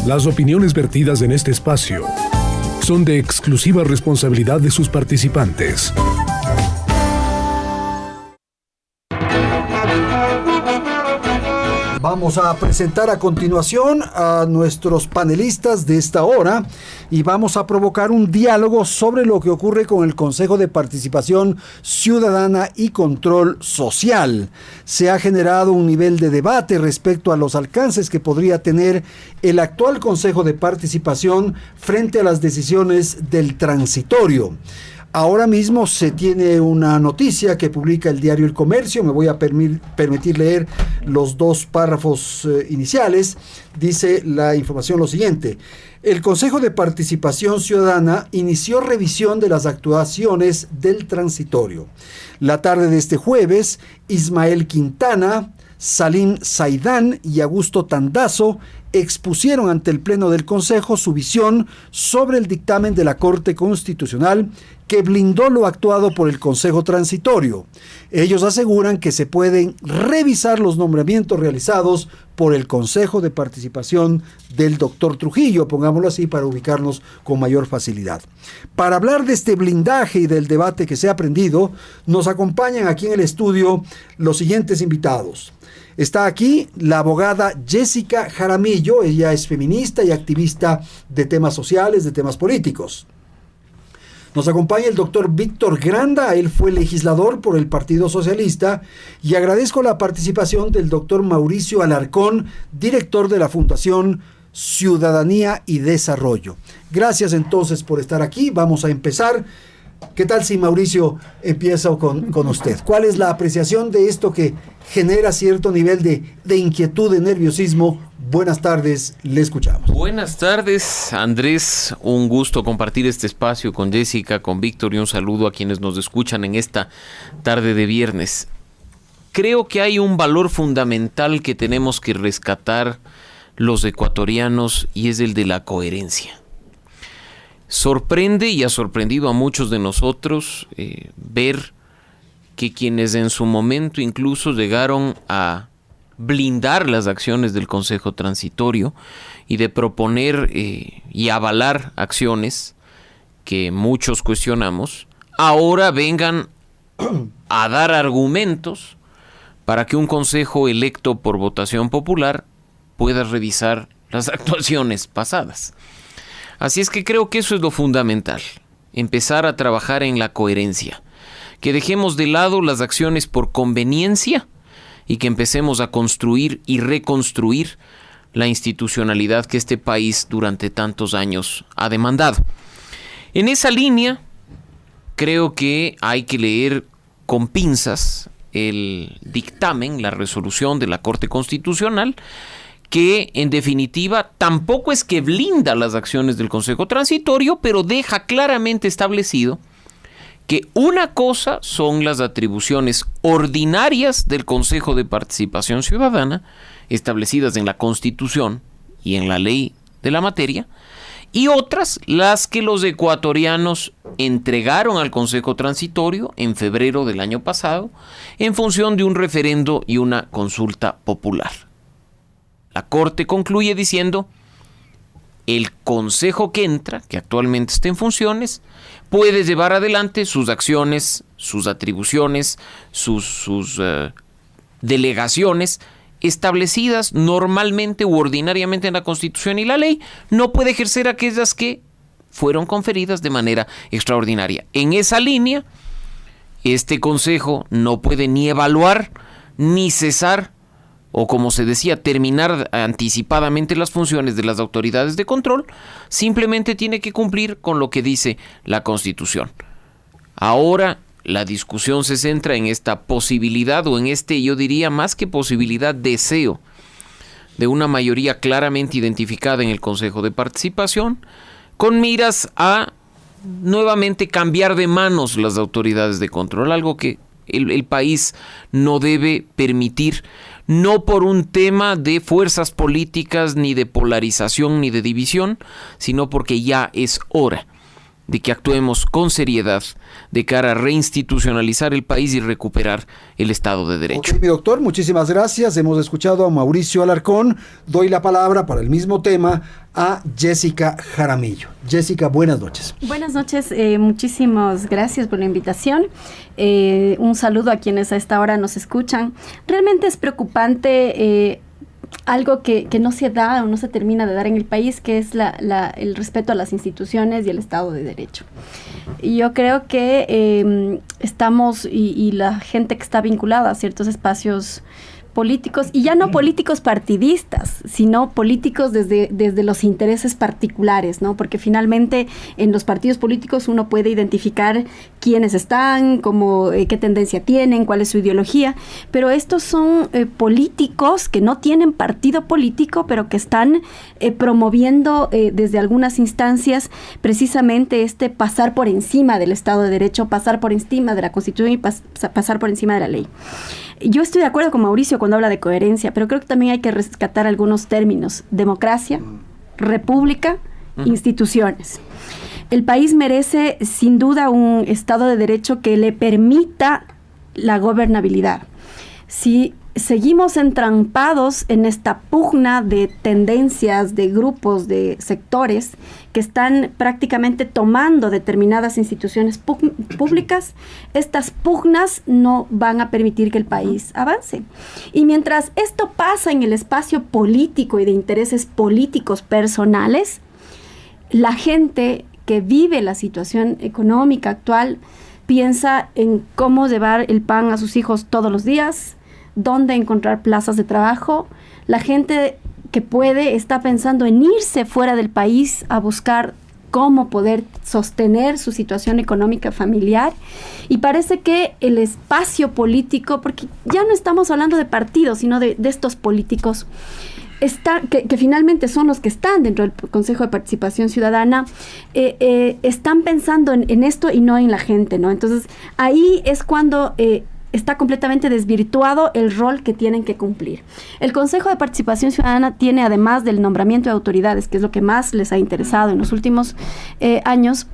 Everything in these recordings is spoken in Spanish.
Las opiniones vertidas en este espacio son de exclusiva responsabilidad de sus participantes. Vamos a presentar a continuación a nuestros panelistas de esta hora y vamos a provocar un diálogo sobre lo que ocurre con el Consejo de Participación Ciudadana y Control Social. Se ha generado un nivel de debate respecto a los alcances que podría tener el actual Consejo de Participación frente a las decisiones del transitorio. Ahora mismo se tiene una noticia que publica el diario El Comercio. Me voy a permitir leer los dos párrafos iniciales. Dice la información lo siguiente: el Consejo de Participación Ciudadana inició revisión de las actuaciones del transitorio. La tarde de este jueves, Ismael Quintana, Salim Saidán y Augusto Tandazo expusieron ante el Pleno del Consejo su visión sobre el dictamen de la Corte Constitucional que blindó lo actuado por el Consejo Transitorio. Ellos aseguran que se pueden revisar los nombramientos realizados por el Consejo de Participación del doctor Trujillo, pongámoslo así para ubicarnos con mayor facilidad. Para hablar de este blindaje y del debate que se ha prendido, nos acompañan aquí en el estudio los siguientes invitados. Está aquí la abogada Jessica Jaramillo. Ella es feminista y activista de temas sociales, de temas políticos. Nos acompaña el doctor Víctor Granda. Él fue legislador por el Partido Socialista. Y agradezco la participación del doctor Mauricio Alarcón, director de la Fundación Ciudadanía y Desarrollo. Gracias entonces por estar aquí. Vamos a empezar. ¿Qué tal si, Mauricio, empiezo con usted? ¿Cuál es la apreciación de esto que genera cierto nivel de inquietud, de nerviosismo? Buenas tardes, le escuchamos. Buenas tardes, Andrés. Un gusto compartir este espacio con Jessica, con Víctor, y un saludo a quienes nos escuchan en esta tarde de viernes. Creo que hay un valor fundamental que tenemos que rescatar los ecuatorianos y es el de la coherencia. Sorprende y ha sorprendido a muchos de nosotros ver que quienes en su momento incluso llegaron a blindar las acciones del Consejo Transitorio y de proponer y avalar acciones que muchos cuestionamos, ahora vengan a dar argumentos para que un consejo electo por votación popular pueda revisar las actuaciones pasadas. Así es que creo que eso es lo fundamental, empezar a trabajar en la coherencia, que dejemos de lado las acciones por conveniencia y que empecemos a construir y reconstruir la institucionalidad que este país durante tantos años ha demandado. En esa línea, creo que hay que leer con pinzas el dictamen, la resolución de la Corte Constitucional, que en definitiva tampoco es que blinda las acciones del Consejo Transitorio, pero deja claramente establecido que una cosa son las atribuciones ordinarias del Consejo de Participación Ciudadana, establecidas en la Constitución y en la ley de la materia, y otras las que los ecuatorianos entregaron al Consejo Transitorio en febrero del año pasado en función de un referendo y una consulta popular. La Corte concluye diciendo: el Consejo que entra, que actualmente está en funciones, puede llevar adelante sus acciones, sus atribuciones, sus delegaciones establecidas normalmente u ordinariamente en la Constitución y la ley. No puede ejercer aquellas que fueron conferidas de manera extraordinaria. En esa línea, este Consejo no puede ni evaluar ni cesar, o como se decía, terminar anticipadamente las funciones de las autoridades de control. Simplemente tiene que cumplir con lo que dice la Constitución. Ahora la discusión se centra en esta posibilidad, o en este, yo diría más que posibilidad, deseo de una mayoría claramente identificada en el Consejo de Participación, con miras a nuevamente cambiar de manos las autoridades de control, algo que el país no debe permitir, no por un tema de fuerzas políticas, ni de polarización, ni de división, sino porque ya es hora de que actuemos con seriedad de cara a reinstitucionalizar el país y recuperar el Estado de Derecho. Ok, mi doctor, muchísimas gracias. Hemos escuchado a Mauricio Alarcón. Doy la palabra para el mismo tema a Jessica Jaramillo. Jessica, buenas noches. Buenas noches, muchísimas gracias por la invitación. Un saludo a quienes a esta hora nos escuchan. Realmente es preocupante algo que no se da o no se termina de dar en el país, que es el respeto a las instituciones y el Estado de Derecho. Y yo creo que estamos, y la gente que está vinculada a ciertos espacios políticos, y ya no políticos partidistas, sino políticos desde los intereses particulares, ¿no? Porque finalmente en los partidos políticos uno puede identificar quiénes están, qué tendencia tienen, cuál es su ideología, pero estos son políticos que no tienen partido político, pero que están promoviendo desde algunas instancias precisamente pasar por encima del Estado de Derecho, pasar por encima de la Constitución y pasar por encima de la ley. Yo estoy de acuerdo con Mauricio cuando habla de coherencia, pero creo que también hay que rescatar algunos términos: democracia, república, instituciones. El país merece sin duda un Estado de Derecho que le permita la gobernabilidad. Si seguimos entrampados en esta pugna de tendencias, de grupos, de sectores que están prácticamente tomando determinadas instituciones públicas, estas pugnas no van a permitir que el país avance. Y mientras esto pasa en el espacio político y de intereses políticos personales, la gente que vive la situación económica actual piensa en cómo llevar el pan a sus hijos todos los días, dónde encontrar plazas de trabajo. La gente que puede está pensando en irse fuera del país a buscar cómo poder sostener su situación económica familiar, y parece que el espacio político, porque ya no estamos hablando de partidos, sino de estos políticos que finalmente son los que están dentro del Consejo de Participación Ciudadana, están pensando en esto y no en la gente, ¿no? Entonces ahí es cuando está completamente desvirtuado el rol que tienen que cumplir. El Consejo de Participación Ciudadana tiene, además del nombramiento de autoridades, que es lo que más les ha interesado en los últimos años,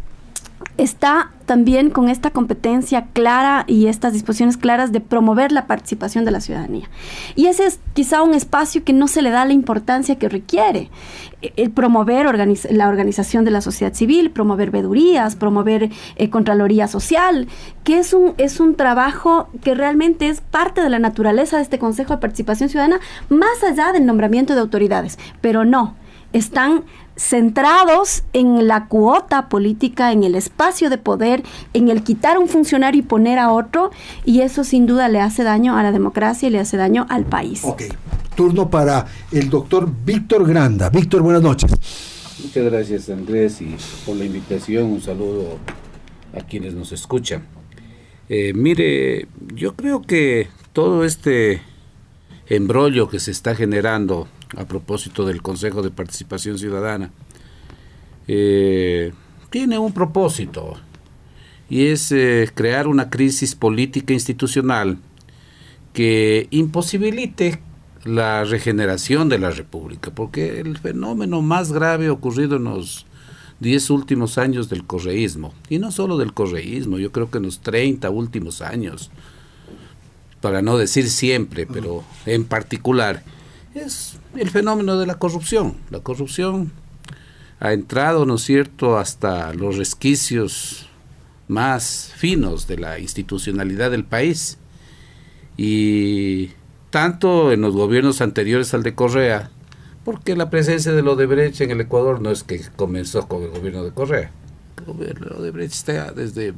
está también con esta competencia clara y estas disposiciones claras de promover la participación de la ciudadanía. Y ese es quizá un espacio que no se le da la importancia que requiere. Promover la organización de la sociedad civil, promover veedurías, promover Contraloría Social, que es un trabajo que realmente es parte de la naturaleza de este Consejo de Participación Ciudadana, más allá del nombramiento de autoridades. Pero no, están centrados en la cuota política, en el espacio de poder, en el quitar a un funcionario y poner a otro, y eso sin duda le hace daño a la democracia y le hace daño al país. Ok, turno para el doctor Víctor Granda. Víctor, buenas noches. Muchas gracias, Andrés, y por la invitación. Un saludo a quienes nos escuchan. Mire, yo creo que todo este embrollo que se está generando a propósito del Consejo de Participación Ciudadana tiene un propósito, y es crear una crisis política institucional que imposibilite la regeneración de la República, porque el fenómeno más grave ocurrido en los 10 últimos años del correísmo, y no solo del correísmo, yo creo que en los 30 últimos años, para no decir siempre, pero en particular, es el fenómeno de la corrupción. La corrupción ha entrado, ¿no es cierto?, hasta los resquicios más finos de la institucionalidad del país, y tanto en los gobiernos anteriores al de Correa, porque la presencia de Odebrecht en el Ecuador no es que comenzó con el gobierno de Correa. Odebrecht está desde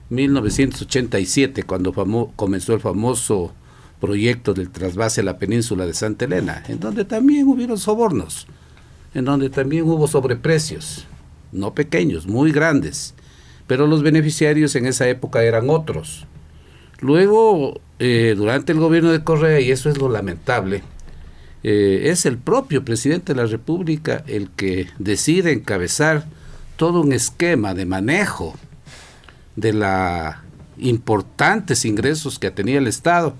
1987, cuando comenzó el famoso proyecto del trasvase a la península de Santa Elena, en donde también hubieron sobornos, en donde también hubo sobreprecios, no pequeños, muy grandes, pero los beneficiarios en esa época eran otros. Luego, durante el gobierno de Correa, y eso es lo lamentable, es el propio presidente de la República el que decide encabezar todo un esquema de manejo de los importantes ingresos que tenía el Estado,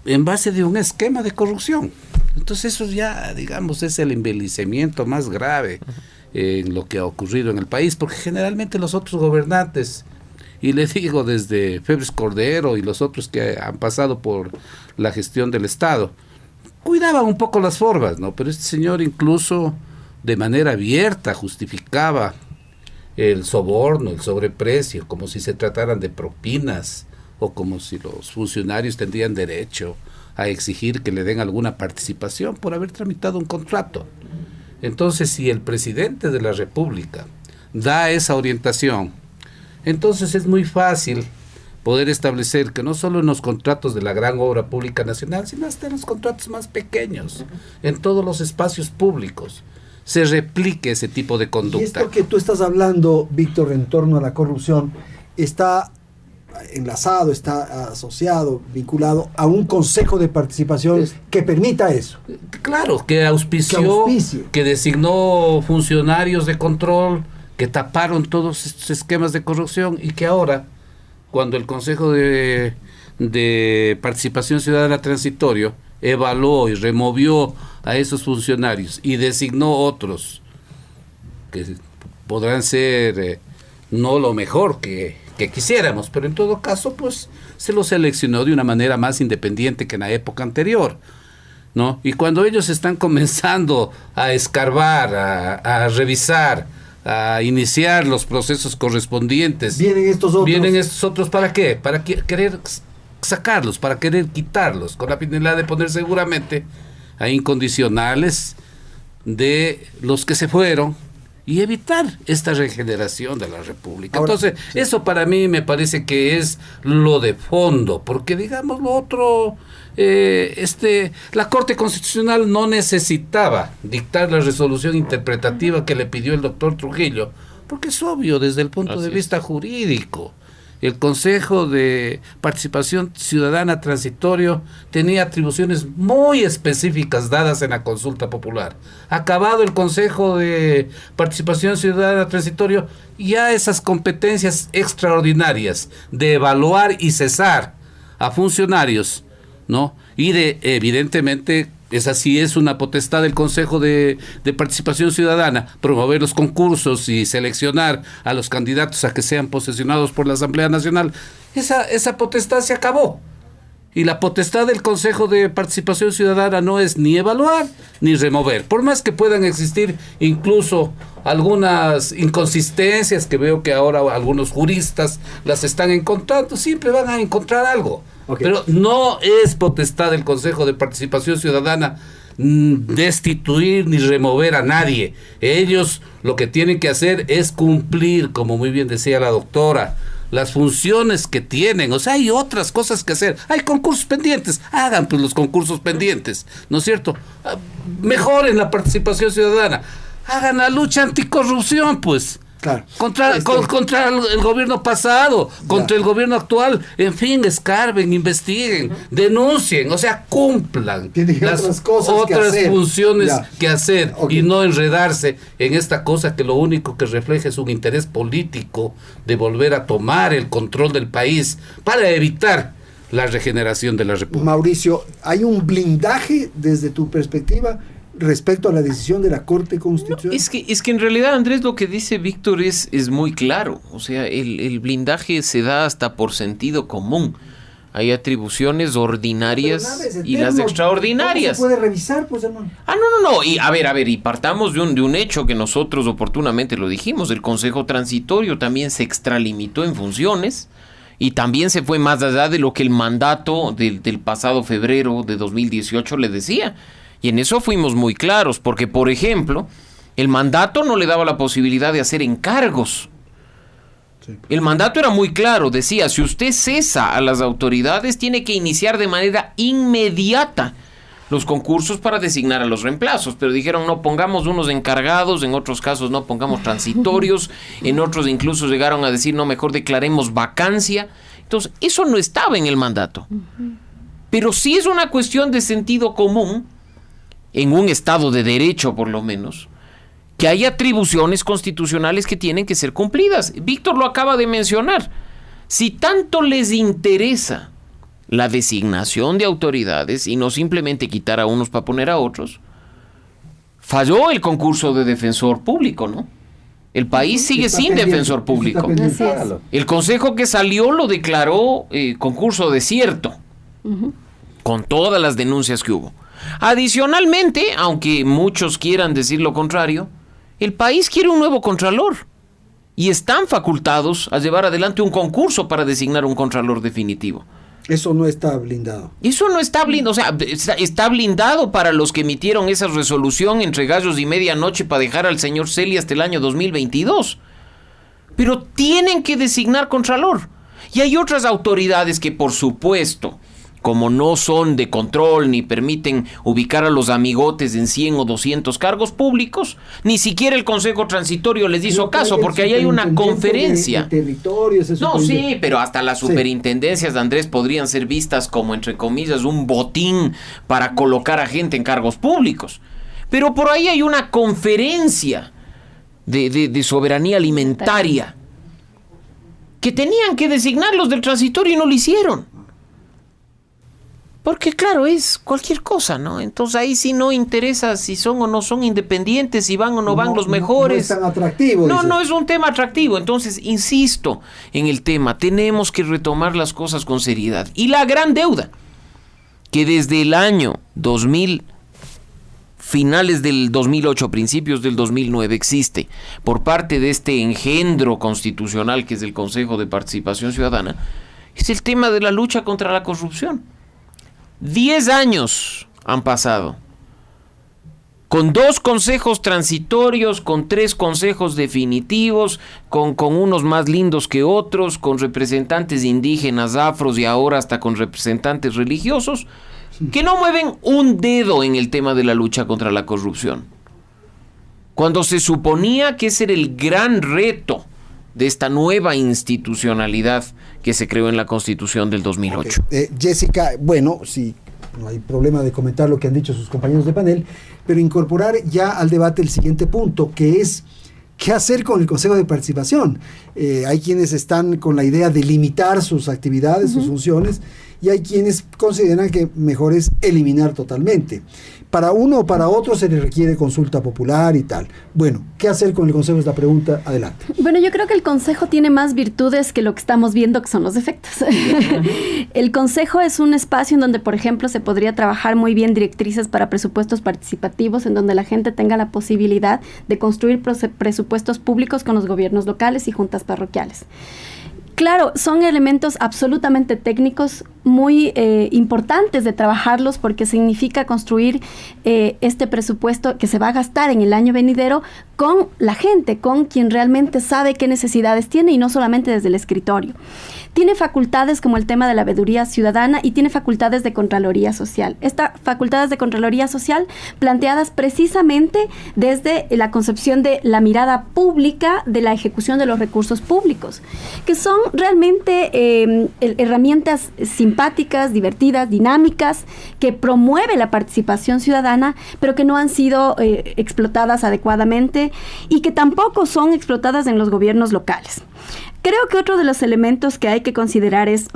en base de un esquema de corrupción. Entonces eso ya, digamos, es el envilecimiento más grave en lo que ha ocurrido en el país, porque generalmente los otros gobernantes, y les digo desde Febres Cordero y los otros que han pasado por la gestión del Estado, cuidaban un poco las formas, ¿no? Pero este señor incluso de manera abierta justificaba el soborno, el sobreprecio, como si se trataran de propinas o como si los funcionarios tendrían derecho a exigir que le den alguna participación por haber tramitado un contrato. Entonces, si el presidente de la República da esa orientación, entonces es muy fácil poder establecer que no solo en los contratos de la gran obra pública nacional, sino hasta en los contratos más pequeños, en todos los espacios públicos, se replique ese tipo de conducta. Y esto que tú estás hablando, Víctor, en torno a la corrupción, está enlazado, está asociado, vinculado a un consejo de participación que permita eso. Claro, que auspició, que designó funcionarios de control, que taparon todos estos esquemas de corrupción y que ahora, cuando el Consejo de Participación Ciudadana Transitorio evaluó y removió a esos funcionarios y designó otros que podrán ser no lo mejor que quisiéramos, pero en todo caso pues se los seleccionó de una manera más independiente que en la época anterior, ¿no? Y cuando ellos están comenzando a escarbar, a revisar, a iniciar los procesos correspondientes, vienen estos otros ¿para qué? Para querer sacarlos, para querer quitarlos, con la finalidad de poner seguramente a incondicionales de los que se fueron y evitar esta regeneración de la República. Ahora, entonces, sí, eso para mí me parece que es lo de fondo, porque digamos lo otro, la Corte Constitucional no necesitaba dictar la resolución interpretativa que le pidió el doctor Trujillo, porque es obvio desde el punto de vista jurídico. El Consejo de Participación Ciudadana Transitorio tenía atribuciones muy específicas dadas en la consulta popular. Acabado el Consejo de Participación Ciudadana Transitorio, ya esas competencias extraordinarias de evaluar y cesar a funcionarios, ¿no? Y evidentemente, esa sí es una potestad del Consejo de Participación Ciudadana, promover los concursos y seleccionar a los candidatos a que sean posesionados por la Asamblea Nacional. Esa potestad se acabó. Y la potestad del Consejo de Participación Ciudadana no es ni evaluar ni remover. Por más que puedan existir incluso algunas inconsistencias que veo que ahora algunos juristas las están encontrando, siempre van a encontrar algo. Okay. Pero no es potestad del Consejo de Participación Ciudadana destituir ni remover a nadie. Ellos lo que tienen que hacer es cumplir, como muy bien decía la doctora, las funciones que tienen. O sea, hay otras cosas que hacer. Hay concursos pendientes, hagan pues los concursos pendientes, ¿no es cierto? Mejoren la participación ciudadana, hagan la lucha anticorrupción, pues. Claro. Contra el gobierno pasado, contra el gobierno actual, en fin, escarben, investiguen, denuncien, o sea, cumplan las otras funciones que hacer y no enredarse en esta cosa que lo único que refleja es un interés político de volver a tomar el control del país para evitar la regeneración de la República. Mauricio, ¿hay un blindaje desde tu perspectiva respecto a la decisión de la Corte Constitucional? No, es que en realidad, Andrés, lo que dice Víctor es muy claro. O sea, el blindaje se da hasta por sentido común. Hay atribuciones ordinarias y las extraordinarias. ¿Cómo se puede revisar, pues, hermano? No. Y a ver, y partamos de un hecho que nosotros oportunamente lo dijimos. El Consejo Transitorio también se extralimitó en funciones y también se fue más allá de lo que el mandato del pasado febrero de 2018 le decía. Y en eso fuimos muy claros, porque, por ejemplo, el mandato no le daba la posibilidad de hacer encargos. Sí. El mandato era muy claro, decía, si usted cesa a las autoridades, tiene que iniciar de manera inmediata los concursos para designar a los reemplazos. Pero dijeron, no, pongamos unos encargados, en otros casos no, pongamos transitorios, en otros incluso llegaron a decir, no, mejor declaremos vacancia. Entonces, eso no estaba en el mandato. Pero sí es una cuestión de sentido común, en un Estado de Derecho por lo menos, que hay atribuciones constitucionales que tienen que ser cumplidas. Víctor lo acaba de mencionar. Si tanto les interesa la designación de autoridades y no simplemente quitar a unos para poner a otros, falló el concurso de defensor público, ¿no? El país sigue sin defensor público. Así es. El consejo que salió lo declaró concurso desierto, con todas las denuncias que hubo. Adicionalmente, aunque muchos quieran decir lo contrario, el país quiere un nuevo contralor y están facultados a llevar adelante un concurso para designar un contralor definitivo. Eso no está blindado. Eso no está blindado, o sea, está blindado para los que emitieron esa resolución entre gallos y medianoche para dejar al señor Celi hasta el año 2022. Pero tienen que designar contralor. Y hay otras autoridades que, por supuesto, como no son de control ni permiten ubicar a los amigotes en 100 o 200 cargos públicos, ni siquiera el Consejo Transitorio les hizo caso, porque ahí hay una conferencia. De territorio, no, sí, pero hasta las superintendencias de Andrés podrían ser vistas como, entre comillas, un botín para colocar a gente en cargos públicos. Pero por ahí hay una conferencia de soberanía alimentaria que tenían que designar los del transitorio y no lo hicieron. Porque claro, es cualquier cosa, ¿no? Entonces ahí sí no interesa si son o no son independientes, si van o no van los mejores. No es tan atractivo. No es un tema atractivo. Entonces, insisto en el tema, tenemos que retomar las cosas con seriedad. Y la gran deuda, que desde el año 2000, finales del 2008, principios del 2009, existe por parte de este engendro constitucional que es el Consejo de Participación Ciudadana, es el tema de la lucha contra la corrupción. 10 años han pasado, con 2 consejos transitorios, con 3 consejos definitivos, con unos más lindos que otros, con representantes indígenas, afros y ahora hasta con representantes religiosos, que no mueven un dedo en el tema de la lucha contra la corrupción. Cuando se suponía que ese era el gran reto de esta nueva institucionalidad que se creó en la Constitución del 2008. Okay. Jessica, bueno, sí, no hay problema de comentar lo que han dicho sus compañeros de panel, pero incorporar ya al debate el siguiente punto, que es ¿qué hacer con el Consejo de Participación? Hay quienes están con la idea de limitar sus actividades, sus funciones, y hay quienes consideran que mejor es eliminar totalmente. Para uno o para otro se le requiere consulta popular y tal. Bueno, ¿qué hacer con el Consejo? Es la pregunta. Adelante. Bueno, yo creo que el Consejo tiene más virtudes que lo que estamos viendo, que son los defectos. El Consejo es un espacio en donde, por ejemplo, se podría trabajar muy bien directrices para presupuestos participativos, en donde la gente tenga la posibilidad de construir presupuestos públicos con los gobiernos locales y juntas parroquiales. Claro, son elementos absolutamente técnicos, muy importantes de trabajarlos, porque significa construir este presupuesto que se va a gastar en el año venidero con la gente, con quien realmente sabe qué necesidades tiene y no solamente desde el escritorio. Tiene facultades como el tema de la veeduría ciudadana y tiene facultades de Contraloría Social. Estas facultades de Contraloría Social planteadas precisamente desde la concepción de la mirada pública de la ejecución de los recursos públicos, que son realmente herramientas simpáticas, divertidas, dinámicas, que promueve la participación ciudadana, pero que no han sido explotadas adecuadamente y que tampoco son explotadas en los gobiernos locales. Creo que otro de los elementos que hay que considerar es,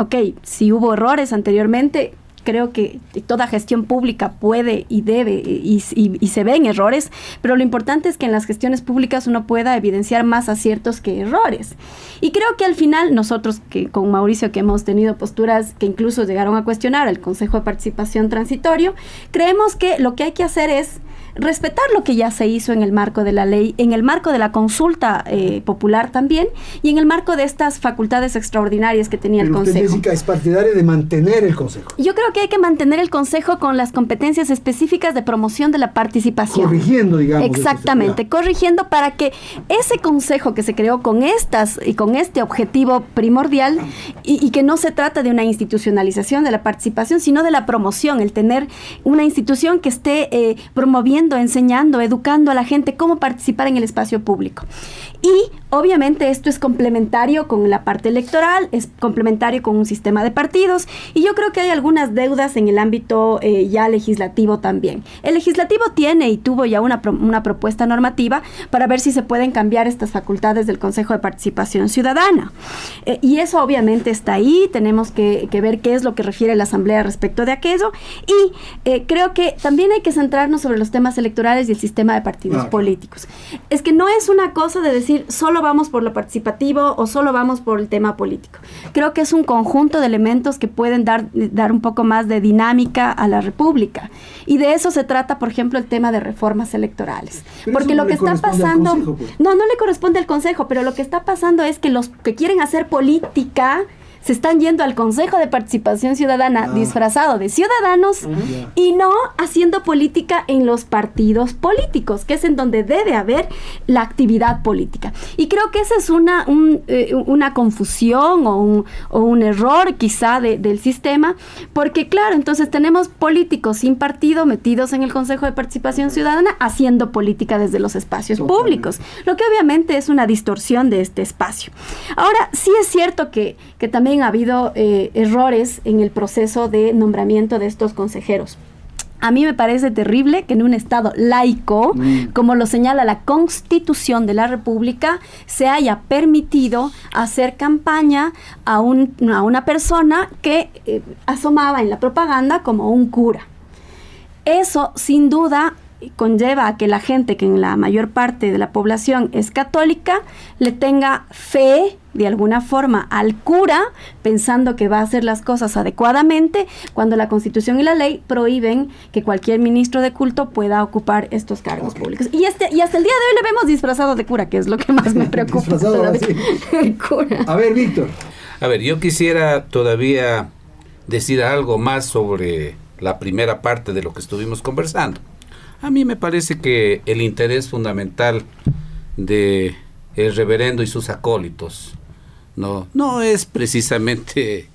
si hubo errores anteriormente, creo que toda gestión pública puede y debe y se ven errores, pero lo importante es que en las gestiones públicas uno pueda evidenciar más aciertos que errores. Y creo que al final nosotros, que con Mauricio, que hemos tenido posturas que incluso llegaron a cuestionar al Consejo de Participación Transitorio, creemos que lo que hay que hacer es respetar lo que ya se hizo en el marco de la ley, en el marco de la consulta popular también, y en el marco de estas facultades extraordinarias que tenía el Consejo. Usted, Jessica, es partidaria de mantener el Consejo. Yo creo que hay que mantener el Consejo con las competencias específicas de promoción de la participación. Corrigiendo, digamos. Exactamente, corrigiendo para que ese Consejo que se creó con este objetivo primordial, y que no se trata de una institucionalización de la participación, sino de la promoción, el tener una institución que esté promoviendo, enseñando, educando a la gente cómo participar en el espacio público. Y Obviamente esto es complementario con la parte electoral, es complementario con un sistema de partidos, y yo creo que hay algunas deudas en el ámbito ya legislativo también. El legislativo tiene y tuvo ya una propuesta normativa para ver si se pueden cambiar estas facultades del Consejo de Participación Ciudadana. Y eso obviamente está ahí, tenemos que ver qué es lo que refiere la Asamblea respecto de aquello, y creo que también hay que centrarnos sobre los temas electorales y el sistema de partidos políticos. Es que no es una cosa de decir solo vamos por lo participativo o solo vamos por el tema político. Creo que es un conjunto de elementos que pueden dar un poco más de dinámica a la República. Y de eso se trata, por ejemplo, el tema de reformas electorales. Pero porque no lo que está pasando... Consejo, pues. No le corresponde al Consejo, pero lo que está pasando es que los que quieren hacer política se están yendo al Consejo de Participación Ciudadana disfrazado de ciudadanos y no haciendo política en los partidos políticos, que es en donde debe haber la actividad política. Y creo que esa es una confusión o un error quizá del sistema, porque claro, entonces tenemos políticos sin partido metidos en el Consejo de Participación Ciudadana haciendo política desde los espacios públicos, lo que obviamente es una distorsión de este espacio. Ahora, sí es cierto que también ha habido errores en el proceso de nombramiento de estos consejeros. A mí me parece terrible que en un Estado laico, como lo señala la Constitución de la República, se haya permitido hacer campaña a una persona que asomaba en la propaganda como un cura. Eso, sin duda, conlleva a que la gente, que en la mayor parte de la población es católica, le tenga fe de alguna forma al cura, pensando que va a hacer las cosas adecuadamente, cuando la Constitución y la ley prohíben que cualquier ministro de culto pueda ocupar estos cargos públicos. Y hasta el día de hoy le vemos disfrazado de cura, que es lo que más me preocupa. Disfrazado, sí. El cura. A ver, Víctor. A ver, yo quisiera todavía decir algo más sobre la primera parte de lo que estuvimos conversando. A mí me parece que el interés fundamental de el reverendo y sus acólitos no es precisamente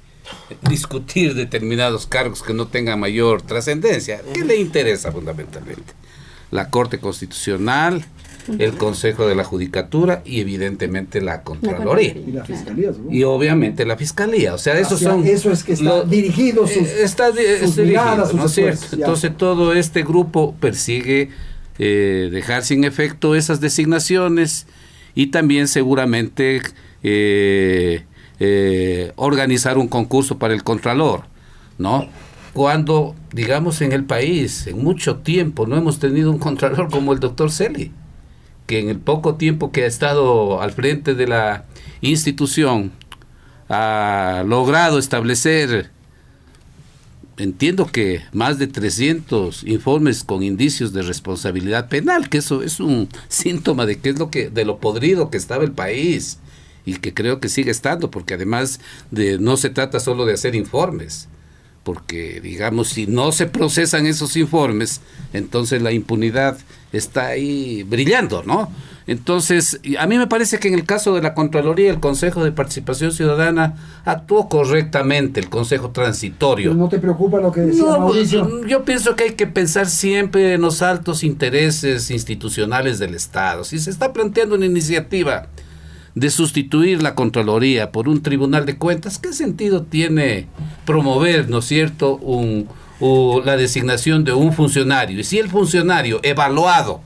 discutir determinados cargos que no tengan mayor trascendencia. ¿Qué le interesa fundamentalmente? La Corte Constitucional, el Consejo de la Judicatura y evidentemente la Contraloría. Y la Fiscalía, supongo. Y obviamente la Fiscalía. O sea, esos son... Eso es que está dirigido sus miradas, sus ¿no es cierto? esfuerzos, ya. Entonces todo este grupo persigue dejar sin efecto esas designaciones y también seguramente organizar un concurso para el Contralor, ¿no? Cuando, digamos, en el país, en mucho tiempo, no hemos tenido un Contralor como el doctor Celi, que en el poco tiempo que ha estado al frente de la institución ha logrado establecer, entiendo que más de 300 informes con indicios de responsabilidad penal, que eso es un síntoma de de lo podrido que estaba el país y que creo que sigue estando, porque además no se trata solo de hacer informes, porque digamos, si no se procesan esos informes, entonces la impunidad está ahí brillando, ¿no? Entonces, a mí me parece que en el caso de la Contraloría, el Consejo de Participación Ciudadana actuó correctamente, el Consejo Transitorio. ¿No te preocupa lo que decía Mauricio? Yo pienso que hay que pensar siempre en los altos intereses institucionales del Estado. Si se está planteando una iniciativa de sustituir la Contraloría por un Tribunal de Cuentas, ¿qué sentido tiene promover, ¿no es cierto?, la designación de un funcionario? Y si el funcionario evaluado,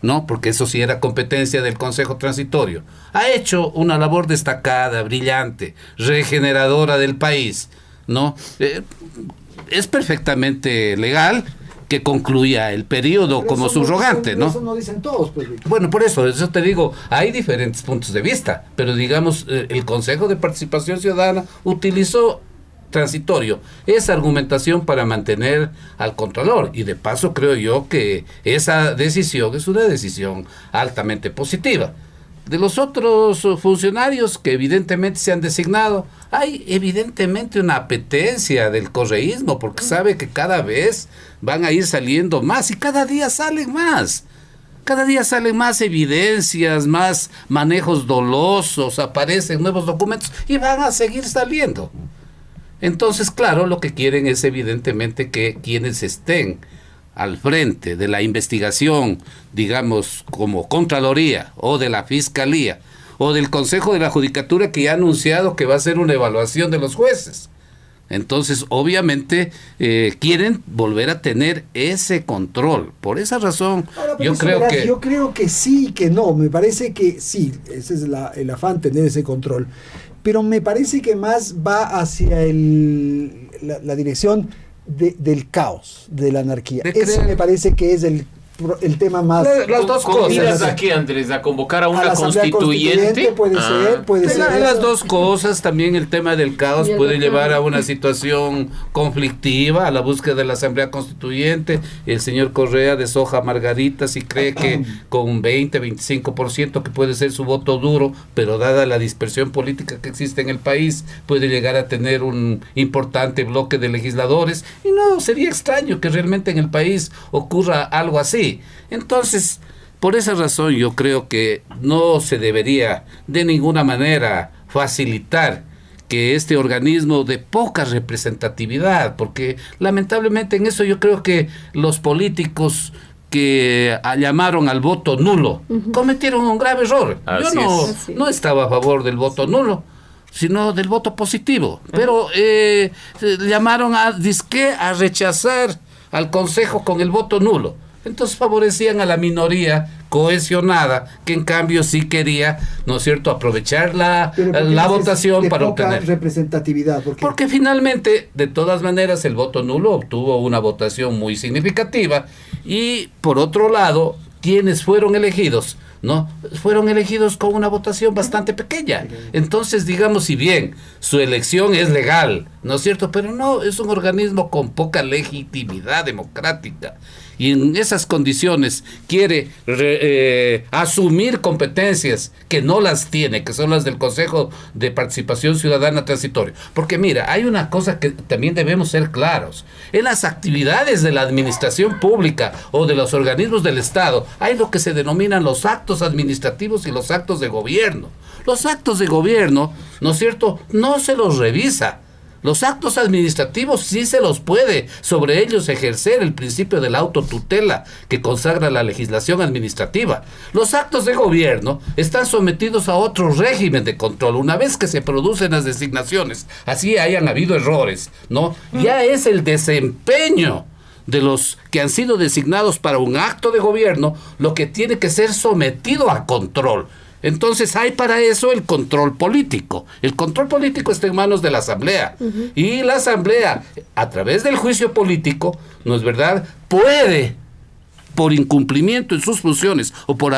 ¿no?, porque eso sí era competencia del Consejo Transitorio, ha hecho una labor destacada, brillante, regeneradora del país, ¿no? Es perfectamente legal que concluya el periodo Pero como subrogante, ¿no? Eso no dicen todos, pues, Víctor. Bueno, por eso te digo, hay diferentes puntos de vista, pero digamos, el Consejo de Participación Ciudadana utilizó transitorio esa argumentación para mantener al Contralor, y de paso creo yo que esa decisión es una decisión altamente positiva. De los otros funcionarios que evidentemente se han designado, hay evidentemente una apetencia del correísmo, porque sabe que cada vez van a ir saliendo más y cada día salen más. Cada día salen más evidencias, más manejos dolosos, aparecen nuevos documentos y van a seguir saliendo. Entonces, claro, lo que quieren es evidentemente que quienes estén al frente de la investigación, digamos, como Contraloría o de la Fiscalía, o del Consejo de la Judicatura, que ya ha anunciado que va a hacer una evaluación de los jueces. Entonces, obviamente, quieren volver a tener ese control. Por esa razón, Ahora, yo creo que sí y que no. Me parece que sí, ese es el afán, tener ese control. Pero me parece que más va hacia la dirección del caos, de la anarquía. Ese me parece que es el tema más... Las dos ¿Cómo cosas. miras aquí, Andrés, a convocar a A una la Asamblea constituyente? puede ser Las eso. dos cosas, también el tema del caos Y el puede otro. llevar a una situación conflictiva, a la búsqueda de la Asamblea Constituyente. El señor Correa deshoja margaritas y cree que con un 20-25% que puede ser su voto duro, pero dada la dispersión política que existe en el país, puede llegar a tener un importante bloque de legisladores, y no sería extraño que realmente en el país ocurra algo así. Entonces, por esa razón yo creo que no se debería de ninguna manera facilitar que este organismo de poca representatividad, porque lamentablemente en eso yo creo que los políticos que llamaron al voto nulo cometieron un grave error. Yo no estaba a favor del voto nulo, sino del voto positivo, pero llamaron a rechazar al Consejo con el voto nulo. Entonces favorecían a la minoría cohesionada, que en cambio sí quería, ¿no es cierto?, aprovechar la votación para obtener representatividad. Porque finalmente, de todas maneras, el voto nulo obtuvo una votación muy significativa, y por otro lado, quienes fueron elegidos, ¿no?, fueron elegidos con una votación bastante pequeña. Entonces, digamos, si bien su elección es legal, ¿no es cierto?, pero no, es un organismo con poca legitimidad democrática, y en esas condiciones quiere asumir competencias que no las tiene, que son las del Consejo de Participación Ciudadana Transitorio. Porque mira, hay una cosa que también debemos ser claros: en las actividades de la administración pública o de los organismos del Estado hay lo que se denominan los actos administrativos y los actos de gobierno. Los actos de gobierno, ¿no es cierto?, no se los revisa. Los actos administrativos sí se los puede sobre ellos ejercer el principio de la autotutela que consagra la legislación administrativa. Los actos de gobierno están sometidos a otro régimen de control. Una vez que se producen las designaciones, así hayan habido errores, ¿no?, ya es el desempeño de los que han sido designados para un acto de gobierno lo que tiene que ser sometido a control. Entonces hay para eso el control político. El control político está en manos de la Asamblea. Y la Asamblea, a través del juicio político, ¿no es verdad?, puede, por incumplimiento en sus funciones o por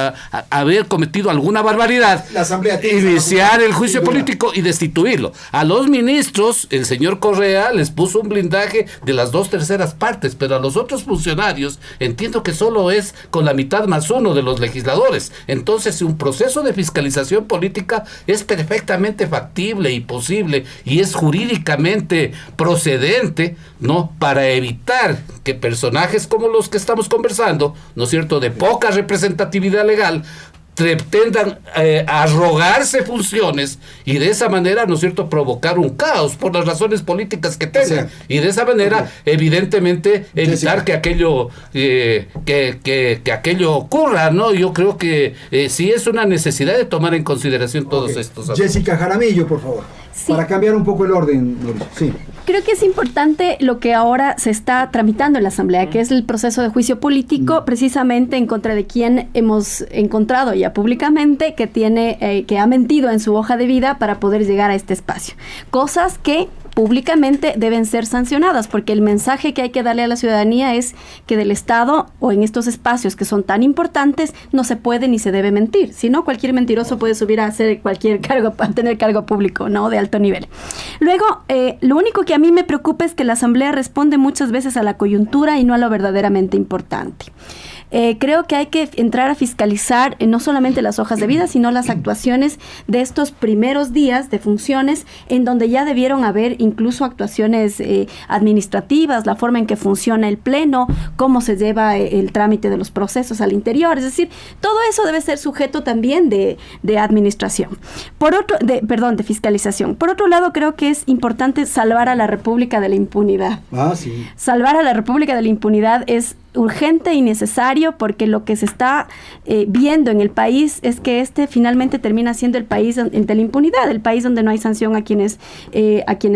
haber cometido alguna barbaridad, La Asamblea tiene iniciar el juicio político y destituirlo. A los ministros, el señor Correa les puso un blindaje de las 2/3 partes, pero a los otros funcionarios entiendo que solo es con la mitad más uno de los legisladores. Entonces, un proceso de fiscalización política es perfectamente factible y posible, y es jurídicamente procedente, ¿no?, para evitar que personajes como los que estamos conversando, ¿no es cierto?, de poca representatividad legal, pretendan arrogarse funciones y de esa manera, ¿no es cierto?, provocar un caos por las razones políticas que tengan, y de esa manera, evidentemente, evitar que aquello que aquello ocurra, ¿no? Yo creo que sí es una necesidad de tomar en consideración todos estos asuntos. Jessica Jaramillo, por favor. Sí. Para cambiar un poco el orden, Mauricio. Sí. Creo que es importante lo que ahora se está tramitando en la Asamblea, que es el proceso de juicio político, precisamente en contra de quien hemos encontrado ya públicamente que que ha mentido en su hoja de vida para poder llegar a este espacio. Cosas que públicamente deben ser sancionadas, porque el mensaje que hay que darle a la ciudadanía es que del Estado o en estos espacios que son tan importantes no se puede ni se debe mentir, si no cualquier mentiroso puede subir a hacer cualquier cargo, a tener cargo público, ¿no?, de alto nivel. Luego, lo único que a mí me preocupa es que la Asamblea responde muchas veces a la coyuntura y no a lo verdaderamente importante. Creo que hay que entrar a fiscalizar no solamente las hojas de vida, sino las actuaciones de estos primeros días de funciones, en donde ya debieron haber incluso actuaciones administrativas, la forma en que funciona el pleno, cómo se lleva el trámite de los procesos al interior. Es decir, todo eso debe ser sujeto también de administración. De fiscalización. Por otro lado, creo que es importante salvar a la República de la impunidad. Sí. Salvar a la República de la impunidad es urgente y necesario, porque lo que se está viendo en el país es que finalmente termina siendo el país de la impunidad, el país donde no hay sanción a quienes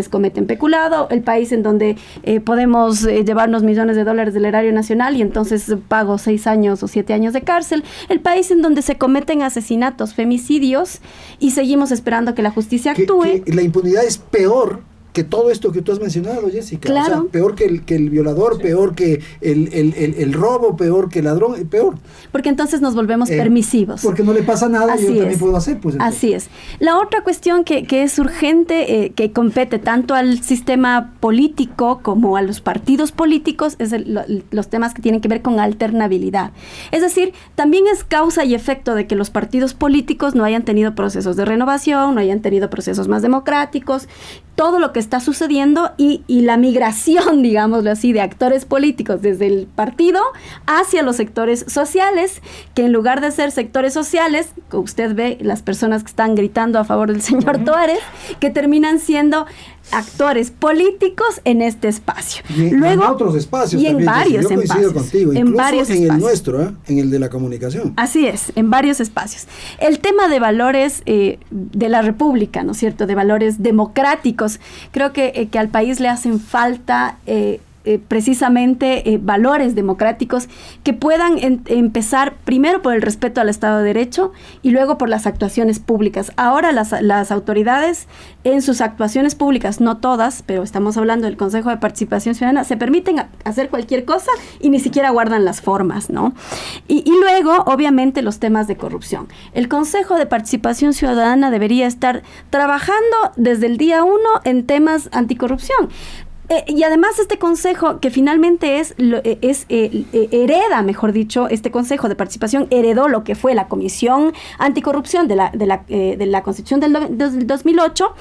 cometen peculado, el país en donde podemos llevarnos millones de dólares del erario nacional y entonces pago 6 años o 7 años de cárcel, el país en donde se cometen asesinatos, femicidios y seguimos esperando que la justicia actúe. Que la impunidad es peor que todo esto que tú has mencionado, Jessica. Claro. O sea, peor que el violador, sí. Peor que el robo, peor que el ladrón, peor. Porque entonces nos volvemos permisivos. Porque no le pasa nada y yo también puedo hacer. Pues, así es. La otra cuestión que es urgente, que compete tanto al sistema político como a los partidos políticos, es los temas que tienen que ver con alternabilidad. Es decir, también es causa y efecto de que los partidos políticos no hayan tenido procesos de renovación, no hayan tenido procesos más democráticos, todo lo que está sucediendo y la migración, digámoslo así, de actores políticos desde el partido hacia los sectores sociales, que en lugar de ser sectores sociales, usted ve las personas que están gritando a favor del señor Tuárez, que terminan siendo actores políticos en este espacio. Luego, en otros espacios y en también, varios yo coincido espacios. Contigo, en varios en espacios. El nuestro, en el de la comunicación. Así es, en varios espacios. El tema de valores de la República, ¿no es cierto?, de valores democráticos, creo que al país le hacen falta precisamente valores democráticos que puedan empezar primero por el respeto al Estado de Derecho y luego por las actuaciones públicas. Ahora las autoridades en sus actuaciones públicas, no todas, pero estamos hablando del Consejo de Participación Ciudadana, se permiten hacer cualquier cosa y ni siquiera guardan las formas, ¿no? Y luego, obviamente, los temas de corrupción. El Consejo de Participación Ciudadana debería estar trabajando desde el día 1 en temas anticorrupción. Y además este consejo, que finalmente hereda, mejor dicho, este Consejo de Participación heredó lo que fue la Comisión Anticorrupción de la Constitución del 2008,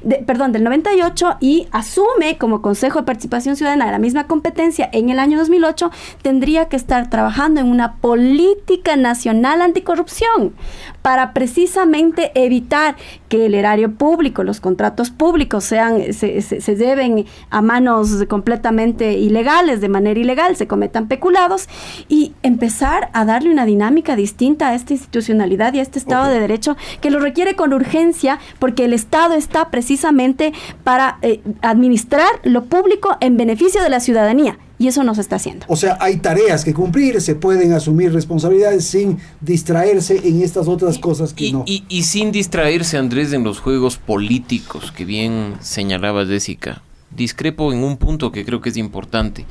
del 98, y asume como Consejo de Participación Ciudadana la misma competencia en el año 2008, tendría que estar trabajando en una política nacional anticorrupción para precisamente evitar que el erario público, los contratos públicos se lleven a manos completamente ilegales, de manera ilegal, se cometan peculados, y empezar a darle una dinámica distinta a esta institucionalidad y a este Estado de Derecho que lo requiere con urgencia, porque el Estado está precisamente para administrar lo público en beneficio de la ciudadanía. Y eso no se está haciendo. O sea, hay tareas que cumplir, se pueden asumir responsabilidades sin distraerse en estas otras cosas que no. Y sin distraerse, Andrés, en los juegos políticos que bien señalaba Jessica. Discrepo en un punto que creo que es importante.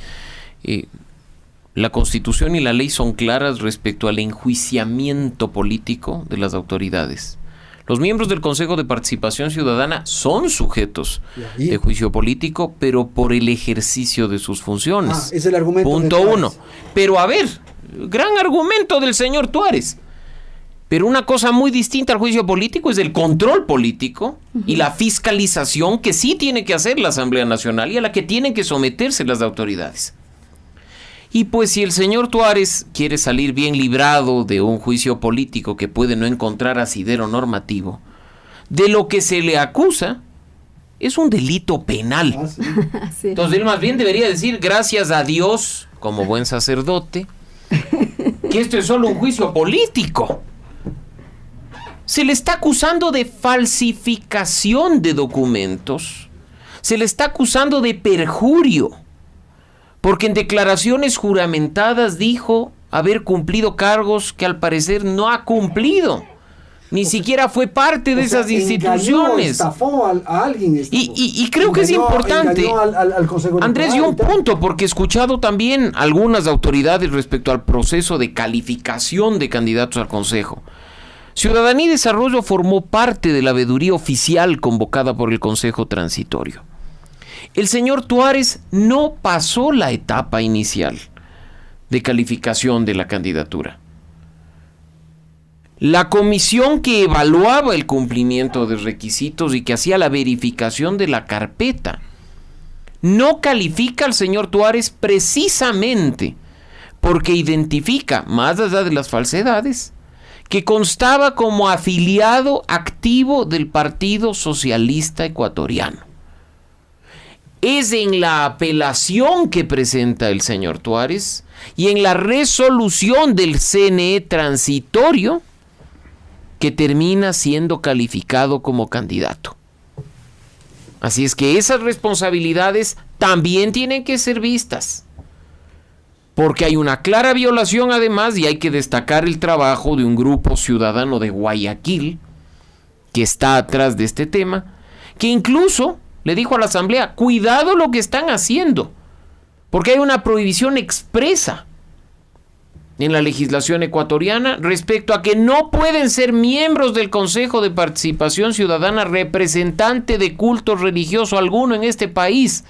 La Constitución y la ley son claras respecto al enjuiciamiento político de las autoridades. Los miembros del Consejo de Participación Ciudadana son sujetos de juicio político, pero por el ejercicio de sus funciones. Es el argumento. Punto 1. Pero a ver, gran argumento del señor Tuárez. Pero una cosa muy distinta al juicio político es el control político y la fiscalización que sí tiene que hacer la Asamblea Nacional y a la que tienen que someterse las autoridades. Y pues si el señor Tuárez quiere salir bien librado de un juicio político que puede no encontrar asidero normativo, de lo que se le acusa es un delito penal. Sí. Entonces él más bien debería decir gracias a Dios, como buen sacerdote, que esto es solo un juicio político. Se le está acusando de falsificación de documentos, se le está acusando de perjurio, porque en declaraciones juramentadas dijo haber cumplido cargos que al parecer no ha cumplido. Ni siquiera fue parte de esas instituciones. Estafó a alguien. Y creo que es importante, al Consejo Andrés, y un punto, porque he escuchado también algunas autoridades respecto al proceso de calificación de candidatos al Consejo. Ciudadanía y Desarrollo formó parte de la veeduría oficial convocada por el Consejo Transitorio. El señor Tuárez no pasó la etapa inicial de calificación de la candidatura. La comisión que evaluaba el cumplimiento de requisitos y que hacía la verificación de la carpeta no califica al señor Tuárez precisamente porque identifica, más allá de las falsedades, que constaba como afiliado activo del Partido Socialista Ecuatoriano. Es en la apelación que presenta el señor Tuárez y en la resolución del CNE transitorio que termina siendo calificado como candidato. Así es que esas responsabilidades también tienen que ser vistas, porque hay una clara violación además, y hay que destacar el trabajo de un grupo ciudadano de Guayaquil que está atrás de este tema, que incluso le dijo a la Asamblea: cuidado lo que están haciendo, porque hay una prohibición expresa en la legislación ecuatoriana respecto a que no pueden ser miembros del Consejo de Participación Ciudadana representante de culto religioso alguno en este país.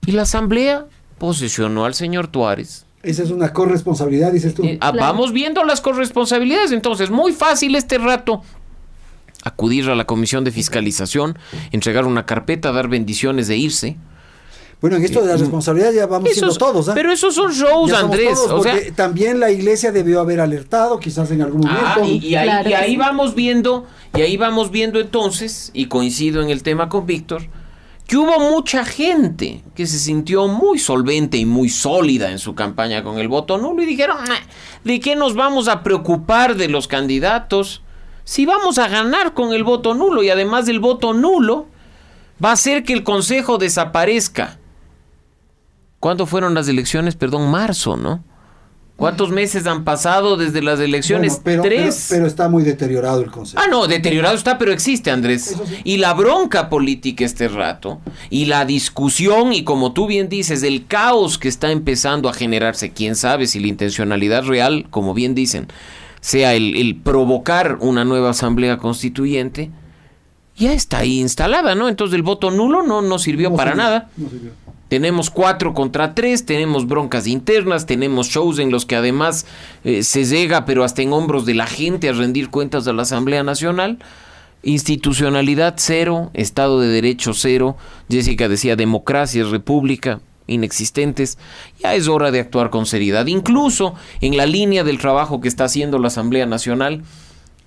Y la Asamblea posesionó al señor Tuárez. Esa es una corresponsabilidad, dices tú. Claro. Vamos viendo las corresponsabilidades. Entonces, muy fácil este rato acudir a la Comisión de Fiscalización, entregar una carpeta, dar bendiciones de irse. Bueno, en esto de la responsabilidad ya vamos siendo todos, ¿eh? Pero esos son shows, Ya somos Andrés. todos, O sea, porque también la iglesia debió haber alertado, quizás en algún momento. y ahí, Claro y ahí que sí. vamos viendo, entonces, y coincido en el tema con Víctor, que hubo mucha gente que se sintió muy solvente y muy sólida en su campaña con el voto nulo y dijeron: ¿de qué nos vamos a preocupar de los candidatos si vamos a ganar con el voto nulo? Y además del voto nulo va a hacer que el Consejo desaparezca. ¿Cuándo fueron las elecciones? Perdón, marzo, ¿no? ¿Cuántos meses han pasado desde las elecciones? Bueno, Tres. pero está muy deteriorado el Consejo. No, deteriorado está, pero existe, Andrés. Eso sí. Y la bronca política este rato, y la discusión, y como tú bien dices, el caos que está empezando a generarse, quién sabe si la intencionalidad real, como bien dicen, sea el provocar una nueva asamblea constituyente, ya está ahí instalada, ¿no? Entonces el voto nulo no sirvió para nada. No sirvió. Tenemos 4 contra 3, tenemos broncas internas, tenemos shows en los que además se llega, pero hasta en hombros de la gente, a rendir cuentas a la Asamblea Nacional. Institucionalidad cero, Estado de Derecho cero. Jessica decía democracia, república, inexistentes. Ya es hora de actuar con seriedad. Incluso en la línea del trabajo que está haciendo la Asamblea Nacional,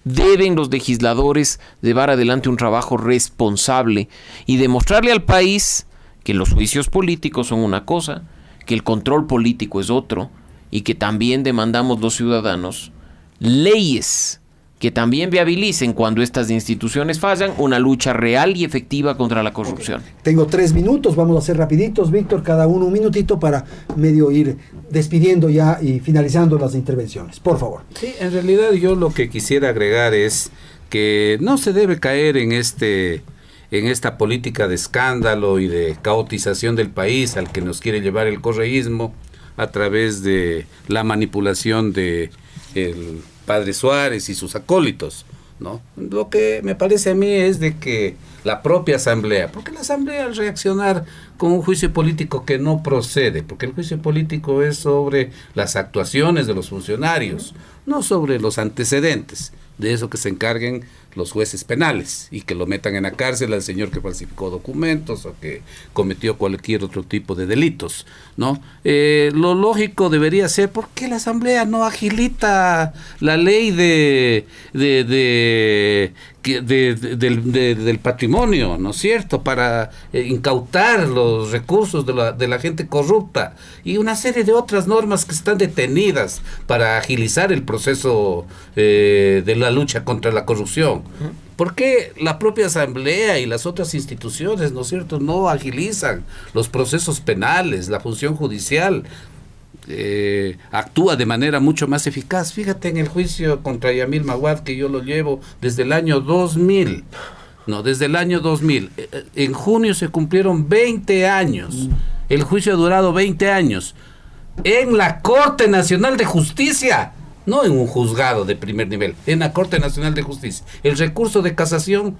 deben los legisladores llevar adelante un trabajo responsable y demostrarle al país que los juicios políticos son una cosa, que el control político es otro, y que también demandamos los ciudadanos leyes que también viabilicen, cuando estas instituciones fallan, una lucha real y efectiva contra la corrupción. Okay. Tengo 3 minutos, vamos a hacer rapiditos, Víctor, cada uno un minutito para medio ir despidiendo ya y finalizando las intervenciones. Por favor. Sí, en realidad yo lo que quisiera agregar es que no se debe caer en esta política de escándalo y de caotización del país al que nos quiere llevar el correísmo a través de la manipulación de el padre Suárez y sus acólitos, ¿no? Lo que me parece a mí es de que la propia Asamblea, porque la Asamblea, al reaccionar con un juicio político que no procede, porque el juicio político es sobre las actuaciones de los funcionarios, no sobre los antecedentes, de eso que se encarguen los jueces penales y que lo metan en la cárcel al señor que falsificó documentos o que cometió cualquier otro tipo de delitos, ¿no? Lo lógico debería ser, ¿por qué la Asamblea no agilita la ley del patrimonio, ¿no es cierto?, para incautar los recursos de la gente corrupta, y una serie de otras normas que están detenidas para agilizar el proceso de la lucha contra la corrupción? ¿Por qué la propia Asamblea y las otras instituciones, ¿no es cierto?, no agilizan los procesos penales, la función judicial? Actúa de manera mucho más eficaz. Fíjate en el juicio contra Yamil Maguad, que yo lo llevo desde el año 2000. No, desde el año 2000. En junio se cumplieron 20 años. El juicio ha durado 20 años. En la Corte Nacional de Justicia. No en un juzgado de primer nivel, en la Corte Nacional de Justicia. El recurso de casación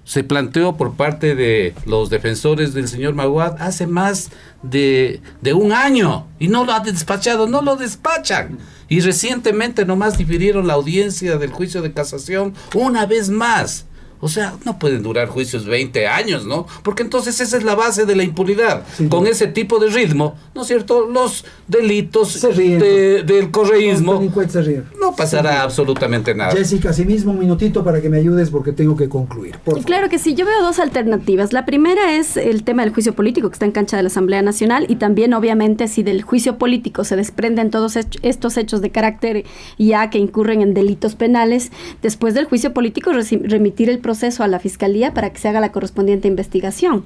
se planteó por parte de los defensores del señor Maguad hace más de un año y no lo ha despachado, no lo despachan. Y recientemente nomás difirieron la audiencia del juicio de casación una vez más. O sea, no pueden durar juicios 20 años, ¿no? Porque entonces esa es la base de la impunidad. Sí. Con ese tipo de ritmo, ¿no es cierto? Los delitos del correísmo se ríen. no no pasará absolutamente nada. Jessica, asimismo, un minutito para que me ayudes porque tengo que concluir. Por favor. Claro que sí, yo veo dos alternativas. La primera es el tema del juicio político que está en cancha de la Asamblea Nacional, y también, obviamente, si del juicio político se desprenden todos estos hechos de carácter ya que incurren en delitos penales, después del juicio político remitir el proceso a la Fiscalía para que se haga la correspondiente investigación.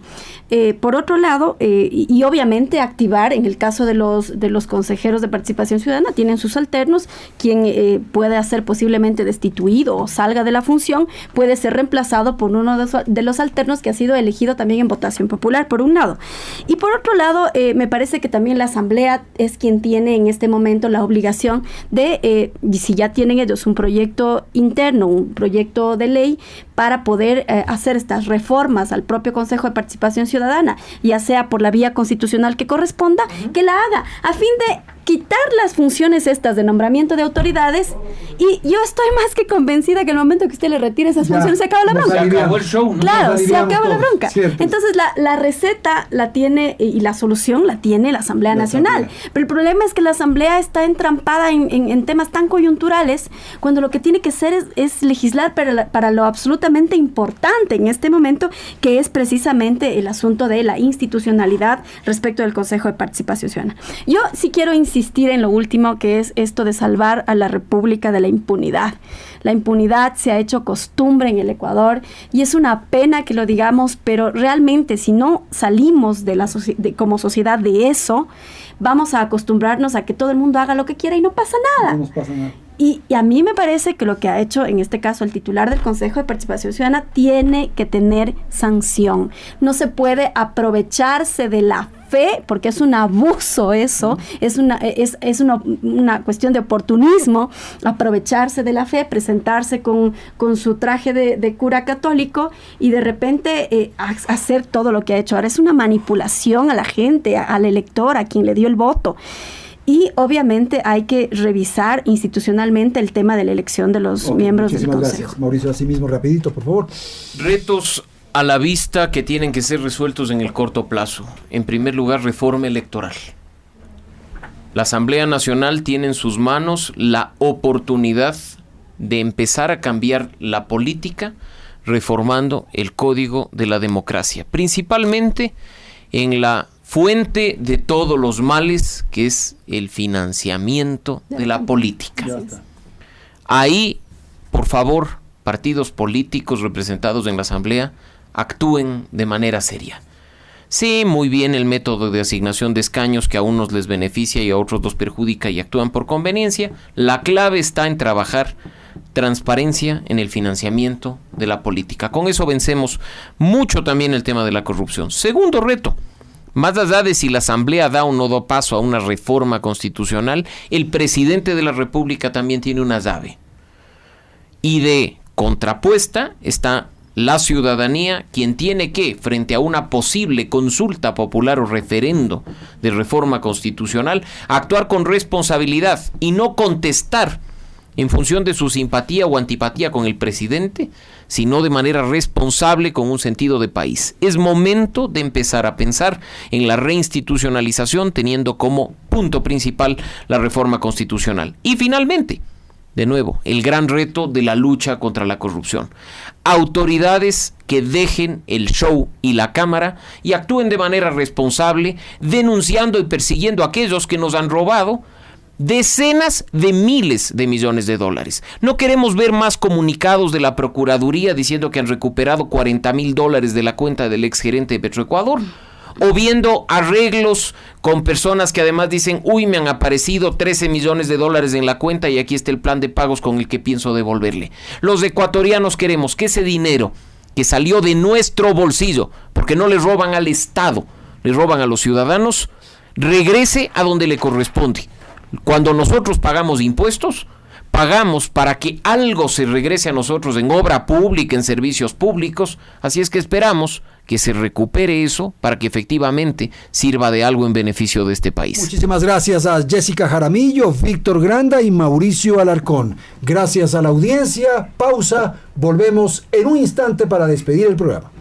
Por otro lado, y obviamente activar, en el caso de los consejeros de participación ciudadana, tienen sus alternos, quien puede ser posiblemente destituido o salga de la función, puede ser reemplazado por uno de los alternos que ha sido elegido también en votación popular, por un lado. Y por otro lado, me parece que también la Asamblea es quien tiene en este momento la obligación de, si ya tienen ellos un proyecto interno, un proyecto de ley, para poder hacer estas reformas al propio Consejo de Participación Ciudadana, ya sea por la vía constitucional que corresponda, que la haga, a fin de quitar las funciones estas de nombramiento de autoridades. Y yo estoy más que convencida que el momento que usted le retire esas funciones se acaba la bronca. Se acabó el show, ¿no? Claro, se acaba la bronca. Cierto. Entonces la receta la tiene y la solución la tiene la Asamblea Nacional. Pero el problema es que la Asamblea está entrampada en temas tan coyunturales, cuando lo que tiene que hacer es legislar para lo absolutamente importante en este momento, que es precisamente el asunto de la institucionalidad respecto del Consejo de Participación Ciudadana. Yo sí quiero insistir en lo último, que es esto de salvar a la República de la impunidad. La impunidad se ha hecho costumbre en el Ecuador y es una pena que lo digamos, pero realmente si no salimos como sociedad de eso, vamos a acostumbrarnos a que todo el mundo haga lo que quiera y no pasa nada. No nos pasa nada. Y a mí me parece que lo que ha hecho en este caso el titular del Consejo de Participación Ciudadana tiene que tener sanción. No se puede aprovecharse de la fe, porque es un abuso eso, es una cuestión de oportunismo, aprovecharse de la fe, presentarse con su traje de cura católico y de repente hacer todo lo que ha hecho. Ahora es una manipulación a la gente, al elector, a quien le dio el voto. Y obviamente hay que revisar institucionalmente el tema de la elección de los miembros del Consejo. Muchísimas gracias, Mauricio. Asimismo, rapidito, por favor. Retos a la vista que tienen que ser resueltos en el corto plazo. En primer lugar, reforma electoral. La Asamblea Nacional tiene en sus manos la oportunidad de empezar a cambiar la política reformando el Código de la Democracia, principalmente en la fuente de todos los males, que es el financiamiento de la política. Ahí, por favor, partidos políticos representados en la Asamblea actúen de manera seria. Sí, muy bien el método de asignación de escaños, que a unos les beneficia y a otros los perjudica y actúan por conveniencia. La clave está en trabajar transparencia en el financiamiento de la política. Con eso vencemos mucho también el tema de la corrupción. Segundo reto: más allá de si la Asamblea da o no da paso a una reforma constitucional, el presidente de la República también tiene una llave. Y de contrapuesta está la ciudadanía, quien tiene que, frente a una posible consulta popular o referendo de reforma constitucional, actuar con responsabilidad y no contestar en función de su simpatía o antipatía con el presidente, sino de manera responsable, con un sentido de país. Es momento de empezar a pensar en la reinstitucionalización, teniendo como punto principal la reforma constitucional. Y finalmente, de nuevo, el gran reto de la lucha contra la corrupción. Autoridades que dejen el show y la cámara y actúen de manera responsable, denunciando y persiguiendo a aquellos que nos han robado decenas de miles de millones de dólares. No queremos ver más comunicados de la Procuraduría diciendo que han recuperado $40,000 de la cuenta del exgerente de Petroecuador, o viendo arreglos con personas que además dicen: uy, me han aparecido 13 millones de dólares en la cuenta y aquí está el plan de pagos con el que pienso devolverle. Los ecuatorianos queremos que ese dinero que salió de nuestro bolsillo, porque no le roban al Estado, le roban a los ciudadanos, regrese a donde le corresponde. Cuando nosotros pagamos impuestos, pagamos para que algo se regrese a nosotros en obra pública, en servicios públicos. Así es que esperamos que se recupere eso para que efectivamente sirva de algo en beneficio de este país. Muchísimas gracias a Jessica Jaramillo, Víctor Granda y Mauricio Alarcón. Gracias a la audiencia. Pausa. Volvemos en un instante para despedir el programa.